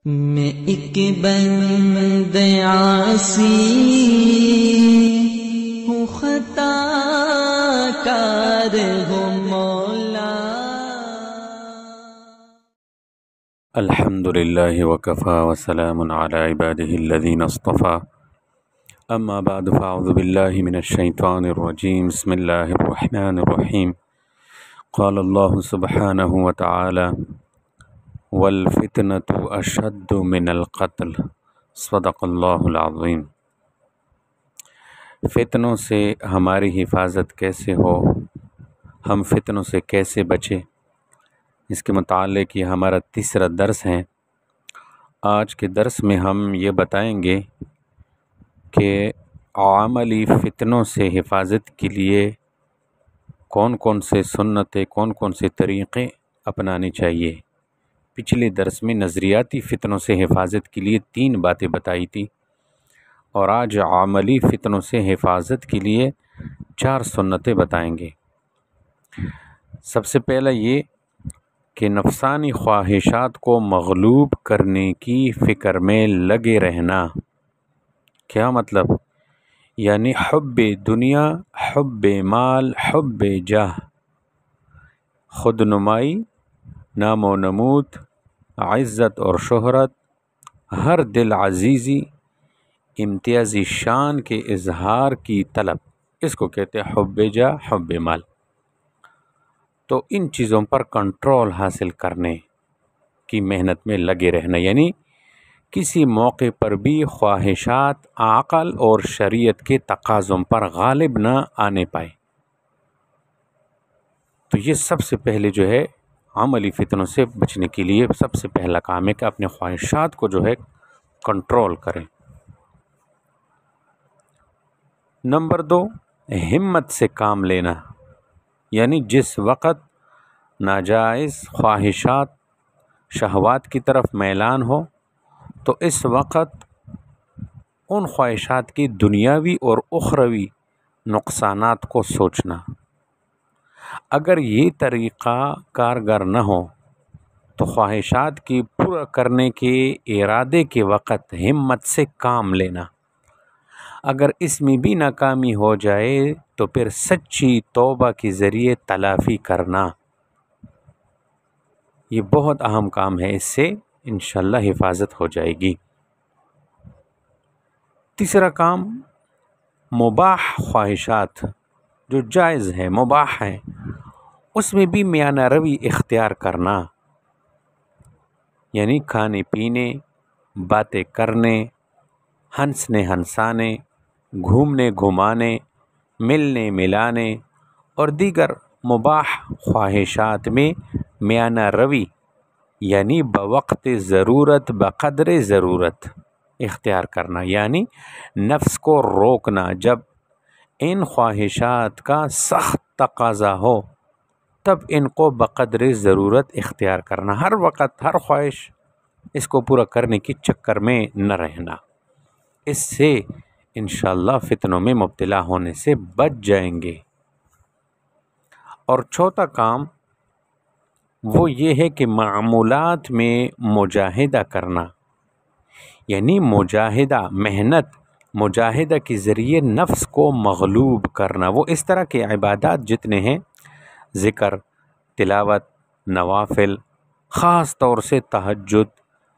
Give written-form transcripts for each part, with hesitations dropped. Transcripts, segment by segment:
میں ایک بند عاصی ہوں، خطا کار ہوں مولا۔ الحمد للہ وکفا وسلام علی عباده الذین اصطفى اما بعد فاعوذ باللہ من الشیطان الرجیم بسم اللہ الرحمن الرحیم قال اللہ سبحانہ وتعالی والفتنة اشد من القتل صدق اللہ العظیم۔ فتنوں سے ہماری حفاظت کیسے ہو، ہم فتنوں سے کیسے بچیں، اس کے متعلق یہ ہمارا تیسرا درس ہے۔ آج کے درس میں ہم یہ بتائیں گے کہ عملی فتنوں سے حفاظت کے لیے کون کون سے سنتیں، کون کون سے طریقے اپنانے چاہیے۔ پچھلے درس میں نظریاتی فتنوں سے حفاظت کے لیے 3 باتیں بتائی تھی، اور آج عملی فتنوں سے حفاظت کے لیے 4 سنتیں بتائیں گے۔ سب سے پہلا یہ کہ نفسانی خواہشات کو مغلوب کرنے کی فکر میں لگے رہنا۔ کیا مطلب؟ یعنی حب دنیا، حب مال، حب جاہ، خود نمائی، نام و نمود، عزت اور شہرت، ہر دل عزیزی، امتیازی شان کے اظہار کی طلب، اس کو کہتے ہیں حب جاہ، حب مال۔ تو ان چیزوں پر کنٹرول حاصل کرنے کی محنت میں لگے رہنا، یعنی کسی موقع پر بھی خواہشات عقل اور شریعت کے تقاضوں پر غالب نہ آنے پائے۔ تو یہ سب سے پہلے جو ہے عملی فتنوں سے بچنے کے لیے سب سے پہلا کام ہے کہ اپنے خواہشات کو جو ہے کنٹرول کریں۔ نمبر 2، ہمت سے کام لینا، یعنی جس وقت ناجائز خواہشات، شہوات کی طرف میلان ہو تو اس وقت ان خواہشات کی دنیاوی اور اخروی نقصانات کو سوچنا۔ اگر یہ طریقہ کارگر نہ ہو تو خواہشات کی پورا کرنے کے ارادے کے وقت ہمت سے کام لینا۔ اگر اس میں بھی ناکامی ہو جائے تو پھر سچی توبہ کے ذریعے تلافی کرنا۔ یہ بہت اہم کام ہے، اس سے انشاءاللہ حفاظت ہو جائے گی۔ تیسرا کام، مباح خواہشات جو جائز ہے، مباح ہے، اس میں بھی میانہ روی اختیار کرنا، یعنی کھانے پینے، باتیں کرنے، ہنسنے ہنسانے، گھومنے گھمانے، ملنے ملانے اور دیگر مباح خواہشات میں میانہ روی، یعنی بوقت ضرورت، بقدر ضرورت اختیار کرنا، یعنی نفس کو روکنا۔ جب ان خواہشات کا سخت تقاضا ہو تب ان کو بقدر ضرورت اختیار کرنا، ہر وقت ہر خواہش اس کو پورا کرنے کی چکر میں نہ رہنا۔ اس سے انشاءاللہ فتنوں میں مبتلا ہونے سے بچ جائیں گے۔ اور چوتھا کام وہ یہ ہے کہ معمولات میں مجاہدہ کرنا، یعنی مجاہدہ، محنت، مجاہدہ کے ذریعے نفس کو مغلوب کرنا۔ وہ اس طرح کے عبادات جتنے ہیں، ذکر، تلاوت، نوافل، خاص طور سے تہجد،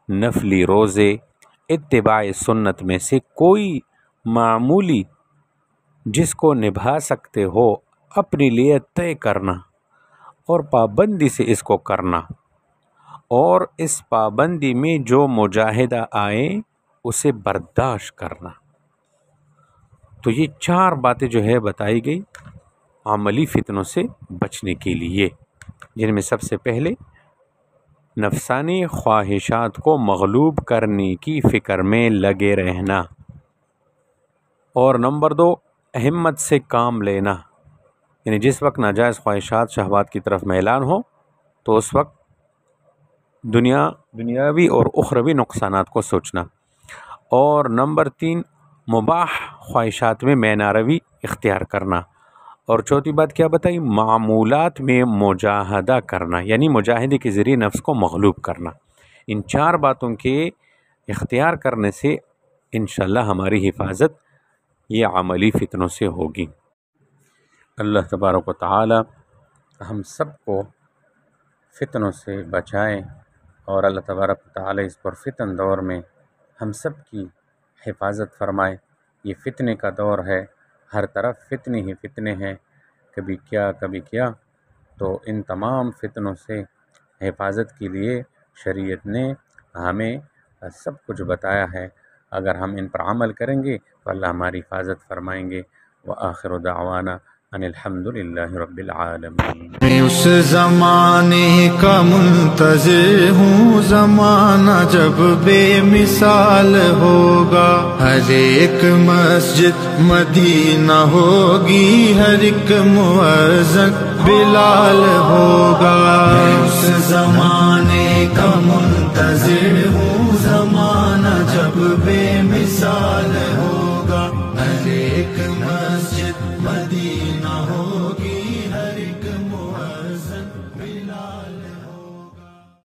نفلی روزے، اتباع سنت میں سے کوئی معمولی جس کو نبھا سکتے ہو اپنے لیے طے کرنا اور پابندی سے اس کو کرنا، اور اس پابندی میں جو مجاہدہ آئے اسے برداشت کرنا۔ تو یہ 4 باتیں جو ہے بتائی گئی عملی فتنوں سے بچنے کے لیے، جن میں سب سے پہلے نفسانی خواہشات کو مغلوب کرنے کی فکر میں لگے رہنا، اور نمبر 2، ہمت سے کام لینا، یعنی جس وقت ناجائز خواہشات، شہوات کی طرف میلان ہو تو اس وقت دنیاوی اور اخروی نقصانات کو سوچنا، اور نمبر 3، مباح خواہشات میں میانہ روی اختیار کرنا، اور چوتھی بات کیا بتائی؟ معمولات میں مجاہدہ کرنا، یعنی مجاہدے کے ذریعے نفس کو مغلوب کرنا۔ ان 4 باتوں کے اختیار کرنے سے انشاءاللہ ہماری حفاظت یہ عملی فتنوں سے ہوگی۔ اللہ تبارک و تعالی ہم سب کو فتنوں سے بچائے، اور اللہ تبارک و تعالی اس پر فتن دور میں ہم سب کی حفاظت فرمائے۔ یہ فتنے کا دور ہے، ہر طرف فتنے ہی فتنے ہیں، کبھی کیا، تو ان تمام فتنوں سے حفاظت کے لیے شریعت نے ہمیں سب کچھ بتایا ہے۔ اگر ہم ان پر عمل کریں گے تو اللہ ہماری حفاظت فرمائیں گے۔ وآخر دعوانا ان الحمد للہ رب العالمین۔ میں اس زمانے کا منتظر ہوں، زمانہ جب بے مثال ہوگا، ہر ایک مسجد مدینہ ہوگی، ہر ایک مؤذن بلال ہوگا۔ میں اس زمانے کا منتظر ہوں، زمانہ جب بے مثال ہوگا، ہر ایک